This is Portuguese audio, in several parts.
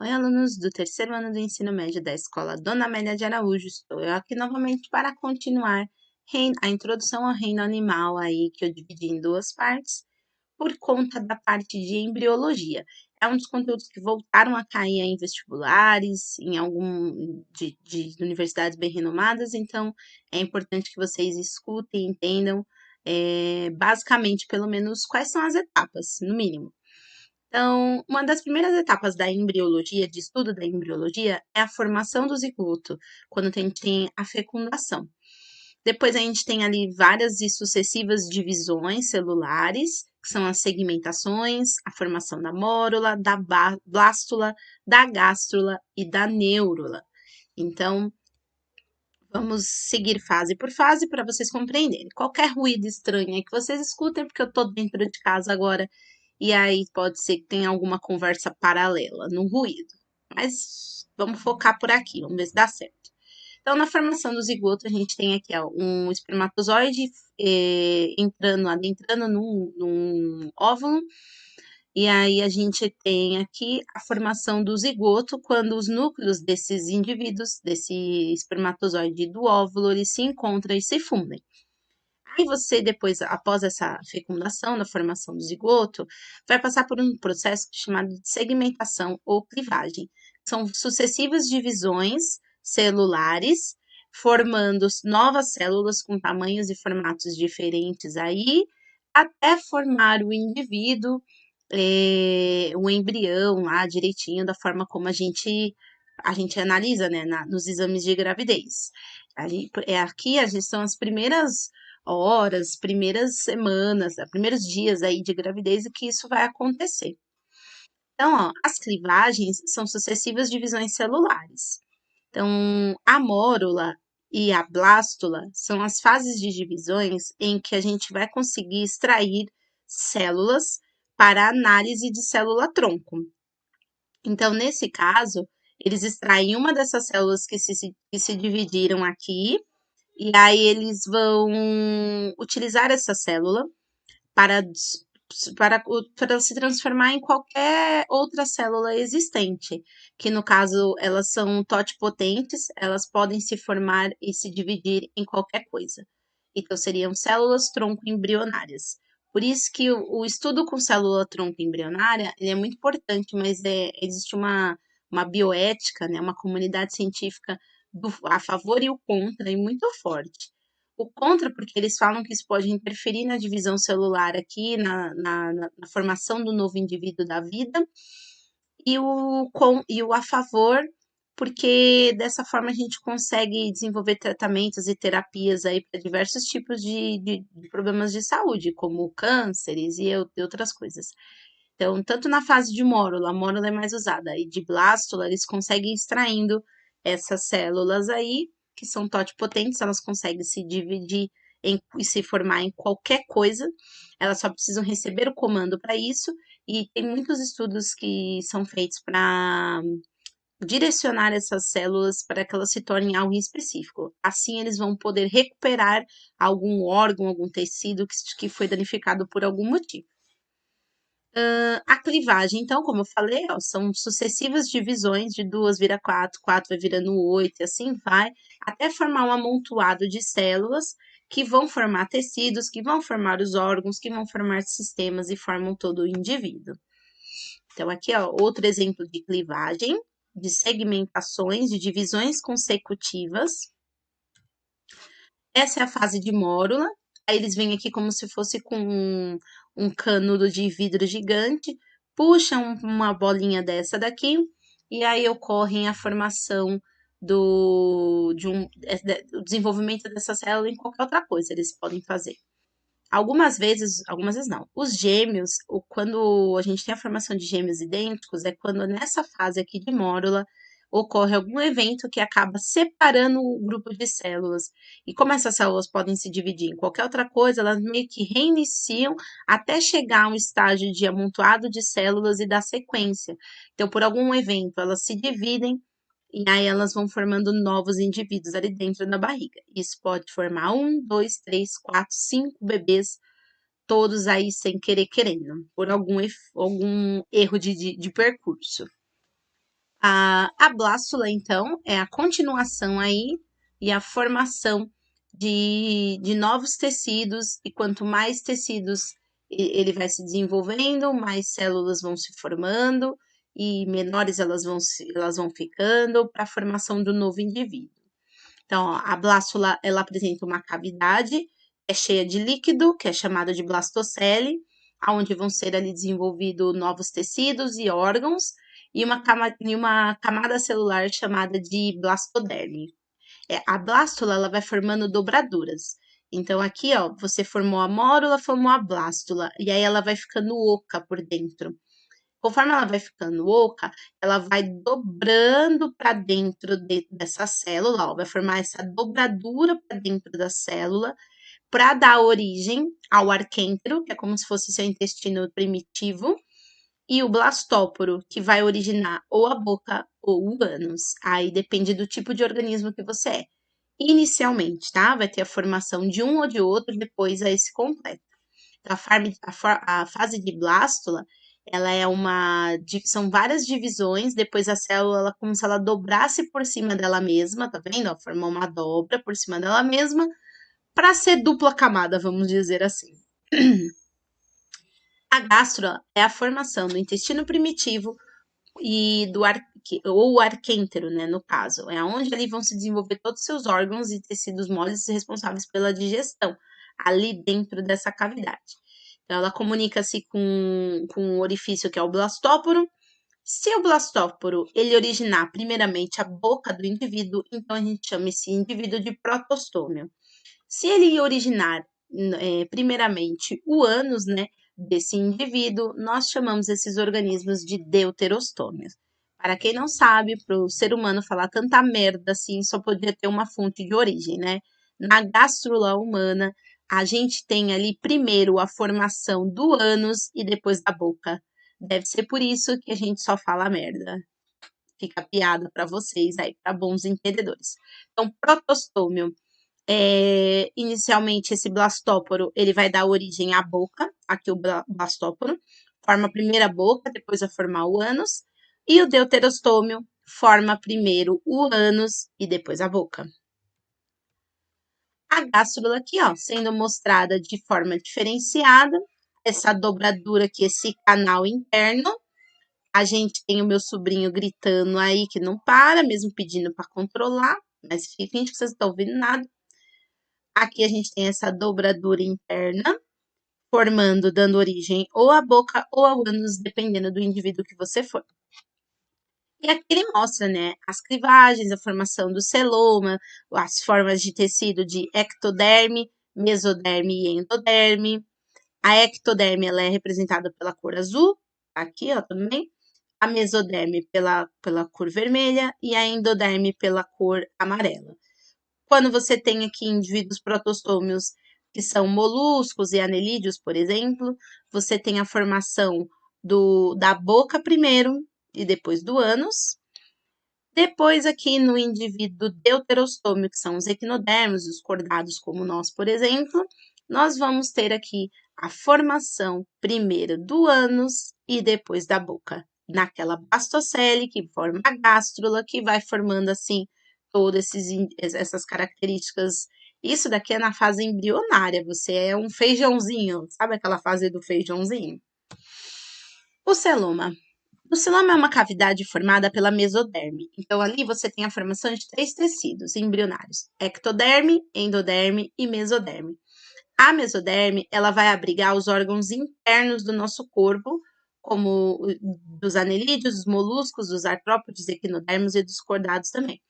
Oi, alunos do terceiro ano do ensino médio da Escola Dona Amélia de Araújo. Estou eu aqui novamente para continuar a introdução ao reino animal aí que eu dividi em duas partes por conta da parte de embriologia. É um dos conteúdos que voltaram a cair em vestibulares, em algum de universidades bem renomadas, então é importante que vocês escutem, entendam, basicamente, pelo menos, quais são as etapas, no mínimo. Então, uma das primeiras etapas da embriologia, de estudo da embriologia, é a formação do zigoto, quando tem a fecundação. Depois a gente tem ali várias e sucessivas divisões celulares, que são as segmentações, a formação da mórula, da blástula, da gástrula e da neurula. Então, vamos seguir fase por fase para vocês compreenderem. Qualquer ruído estranho aí que vocês escutem, porque eu estou dentro de casa agora, e aí pode ser que tenha alguma conversa paralela no ruído. Mas vamos focar por aqui, vamos ver se dá certo. Então, na formação do zigoto, a gente tem aqui ó, um espermatozoide adentrando num óvulo, e aí a gente tem aqui a formação do zigoto, quando os núcleos desses indivíduos, desse espermatozoide e do óvulo, eles se encontram e se fundem. Aí você, depois, após essa fecundação, da formação do zigoto, vai passar por um processo chamado de segmentação ou clivagem. São sucessivas divisões celulares, formando novas células com tamanhos e formatos diferentes aí, até formar o indivíduo, o embrião lá direitinho, da forma como a gente analisa, né, nos exames de gravidez. Aqui são as primeiras horas, primeiras semanas, primeiros dias aí de gravidez e que isso vai acontecer. Então, ó, as clivagens são sucessivas divisões celulares. Então, a mórula e a blástula são as fases de divisões em que a gente vai conseguir extrair células para análise de célula-tronco. Então, nesse caso, eles extraem uma dessas células que se dividiram aqui, e aí eles vão utilizar essa célula para, para se transformar em qualquer outra célula existente, que no caso elas são totipotentes, elas podem se formar e se dividir em qualquer coisa. Então seriam células tronco embrionárias. Por isso que o estudo com célula tronco embrionária ele é muito importante, mas existe uma bioética, né, uma comunidade científica a favor e o contra, e muito forte. O contra, porque eles falam que isso pode interferir na divisão celular aqui, na formação do novo indivíduo da vida, e o a favor, porque dessa forma a gente consegue desenvolver tratamentos e terapias aí para diversos tipos de problemas de saúde, como cânceres e outras coisas. Então, tanto na fase de mórula, a mórula é mais usada, e de blástula, eles conseguem extraindo essas células aí, que são totipotentes, elas conseguem se dividir e se formar em qualquer coisa, elas só precisam receber o comando para isso, e tem muitos estudos que são feitos para direcionar essas células para que elas se tornem algo específico. Assim, eles vão poder recuperar algum órgão, algum tecido que foi danificado por algum motivo. A clivagem, então, como eu falei, ó, são sucessivas divisões, de 2 vira 4, 4 vai virando 8, e assim vai, até formar um amontoado de células que vão formar tecidos, que vão formar os órgãos, que vão formar sistemas e formam todo o indivíduo. Então, aqui, ó, outro exemplo de clivagem, de segmentações, de divisões consecutivas. Essa é a fase de mórula. Aí eles vêm aqui como se fosse com um canudo de vidro gigante, puxam uma bolinha dessa daqui, e aí ocorre a formação o desenvolvimento dessa célula em qualquer outra coisa, eles podem fazer. Algumas vezes não. Os gêmeos, quando a gente tem a formação de gêmeos idênticos, é quando nessa fase aqui de mórula ocorre algum evento que acaba separando o grupo de células. E como essas células podem se dividir em qualquer outra coisa, elas meio que reiniciam até chegar a um estágio de amontoado de células e da sequência. Então, por algum evento, elas se dividem e aí elas vão formando novos indivíduos ali dentro da barriga. Isso pode formar 1, 2, 3, 4, 5 bebês, todos aí sem querer querendo, por algum erro de percurso. A blástula, então, é a continuação aí e a formação de novos tecidos, e quanto mais tecidos ele vai se desenvolvendo, mais células vão se formando e menores elas vão ficando para a formação do novo indivíduo. Então, ó, a blástula, ela apresenta uma cavidade, é cheia de líquido, que é chamada de blastocele, onde vão ser ali desenvolvidos novos tecidos e órgãos, e uma camada celular chamada de blastoderme. A blástula, ela vai formando dobraduras. Então, aqui, ó, você formou a mórula, formou a blástula, e aí ela vai ficando oca por dentro. Conforme ela vai ficando oca, ela vai dobrando para dentro dessa célula, ó, vai formar essa dobradura para dentro da célula, para dar origem ao arquêntero, que é como se fosse seu intestino primitivo, e o blastóporo, que vai originar ou a boca ou o ânus. Aí depende do tipo de organismo que você é. Inicialmente, tá? Vai ter a formação de um ou de outro, depois é esse completo. Então, a fase de blástula, ela é são várias divisões, depois a célula, ela, como se ela dobrasse por cima dela mesma, tá vendo? Ó, formou uma dobra por cima dela mesma, para ser dupla camada, vamos dizer assim. A gástrula é a formação do intestino primitivo e ou o arquêntero, né, no caso, é onde ali vão se desenvolver todos os seus órgãos e tecidos moles responsáveis pela digestão, ali dentro dessa cavidade. Então, ela comunica-se com o orifício que é o blastóporo. Se o blastóporo ele originar primeiramente a boca do indivíduo, então a gente chama esse indivíduo de protostômio. Se ele originar primeiramente o ânus, né, desse indivíduo, nós chamamos esses organismos de deuterostômios. Para quem não sabe, para o ser humano falar tanta merda assim, só podia ter uma fonte de origem, né? Na gastrula humana, a gente tem ali primeiro a formação do ânus e depois da boca. Deve ser por isso que a gente só fala merda. Fica a piada para vocês aí, para bons entendedores. Então, protostômio inicialmente esse blastóporo ele vai dar origem à boca, aqui o blastóporo, forma primeiro a boca, depois vai formar o ânus, e o deuterostômio forma primeiro o ânus e depois a boca. A gástrula aqui, ó, sendo mostrada de forma diferenciada, essa dobradura aqui, esse canal interno. A gente tem o meu sobrinho gritando aí que não para, mesmo pedindo para controlar, mas finge que vocês não estão ouvindo nada. Aqui a gente tem essa dobradura interna, dando origem ou à boca ou ao ânus, dependendo do indivíduo que você for. E aqui ele mostra, né, as clivagens, a formação do celoma, as formas de tecido de ectoderme, mesoderme e endoderme. A ectoderme, ela é representada pela cor azul, aqui, ó, também. A mesoderme pela cor vermelha e a endoderme pela cor amarela. Quando você tem aqui indivíduos protostômios que são moluscos e anelídeos, por exemplo, você tem a formação da boca primeiro e depois do ânus. Depois aqui no indivíduo deuterostômio, que são os equinodermos, os cordados como nós, por exemplo, nós vamos ter aqui a formação primeiro do ânus e depois da boca, naquela blastocele que forma a gástrula, que vai formando assim todas essas características. Isso daqui é na fase embrionária, você é um feijãozinho, sabe aquela fase do feijãozinho? O celoma. O celoma é uma cavidade formada pela mesoderme. Então, ali você tem a formação de 3 tecidos embrionários: ectoderme, endoderme e mesoderme. A mesoderme, ela vai abrigar os órgãos internos do nosso corpo, como dos anelídeos, dos moluscos, dos artrópodes, equinodermos e dos cordados também.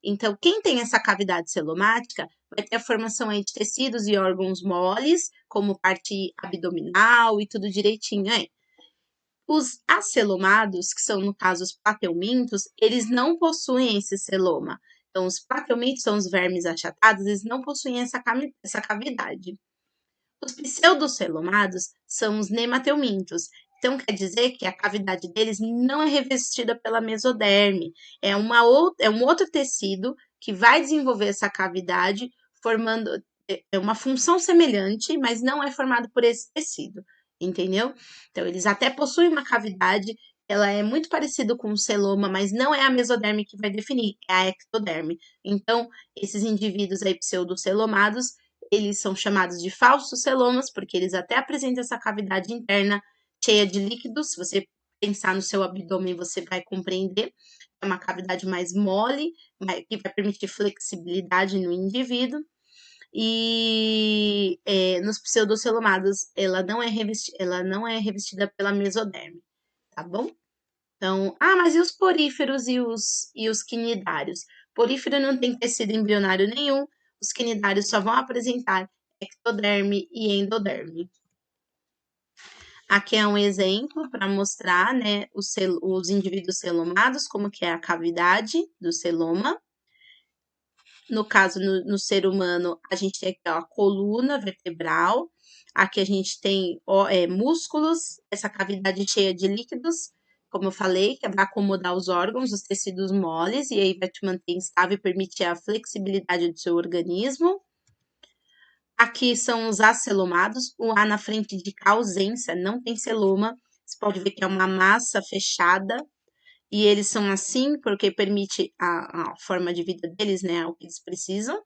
Então, quem tem essa cavidade celomática vai ter a formação aí de tecidos e órgãos moles, como parte abdominal e tudo direitinho aí. Os acelomados, que são, no caso, os plateumintos, eles não possuem esse celoma. Então, os plateumintos são os vermes achatados, eles não possuem essa cavidade. Os pseudocelomados são os nemateumintos. Então, quer dizer que a cavidade deles não é revestida pela mesoderme. É um outro tecido que vai desenvolver essa cavidade, formando uma função semelhante, mas não é formado por esse tecido, entendeu? Então, eles até possuem uma cavidade ela é muito parecida com o celoma, mas não é a mesoderme que vai definir, é a ectoderme. Então, esses indivíduos aí pseudocelomados, eles são chamados de falsos celomas, porque eles até apresentam essa cavidade interna cheia de líquidos. Se você pensar no seu abdômen, você vai compreender. É uma cavidade mais mole, que vai permitir flexibilidade no indivíduo. E nos pseudocelomados, ela não é revestida pela mesoderme, tá bom? Então, mas e os poríferos e os quinidários? Porífero não tem tecido embrionário nenhum, os quinidários só vão apresentar ectoderme e endoderme. Aqui é um exemplo para mostrar, né, os indivíduos celomados, como que é a cavidade do celoma. No caso, no ser humano, a gente tem aqui ó, a coluna vertebral, aqui a gente tem músculos, essa cavidade cheia de líquidos, como eu falei, que vai acomodar os órgãos, os tecidos moles, e aí vai te manter instável e permitir a flexibilidade do seu organismo. Aqui são os acelomados, o A na frente indica ausência, não tem celoma, você pode ver que é uma massa fechada, e eles são assim porque permite a forma de vida deles, né, o que eles precisam.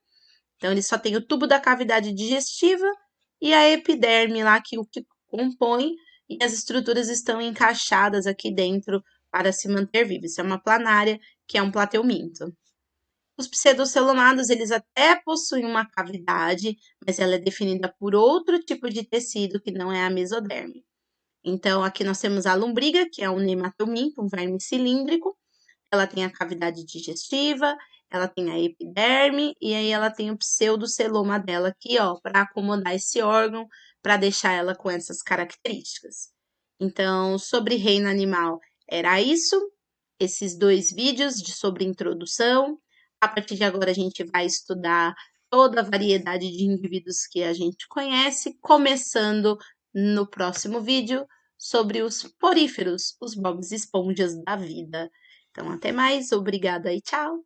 Então, eles só têm o tubo da cavidade digestiva e a epiderme lá, que o que compõe, e as estruturas estão encaixadas aqui dentro para se manter vivo. Isso é uma planária, que é um plateuminto. Os pseudocelomados, eles até possuem uma cavidade, mas ela é definida por outro tipo de tecido que não é a mesoderme. Então, aqui nós temos a lombriga, que é um nemateuminto, um verme cilíndrico. Ela tem a cavidade digestiva, ela tem a epiderme, e aí ela tem o pseudoceloma dela aqui, ó, para acomodar esse órgão, para deixar ela com essas características. Então, sobre reino animal, era isso. Esses dois vídeos sobre introdução. A partir de agora, a gente vai estudar toda a variedade de indivíduos que a gente conhece, começando no próximo vídeo sobre os poríferos, os bobs esponjas da vida. Então, até mais, obrigada e tchau!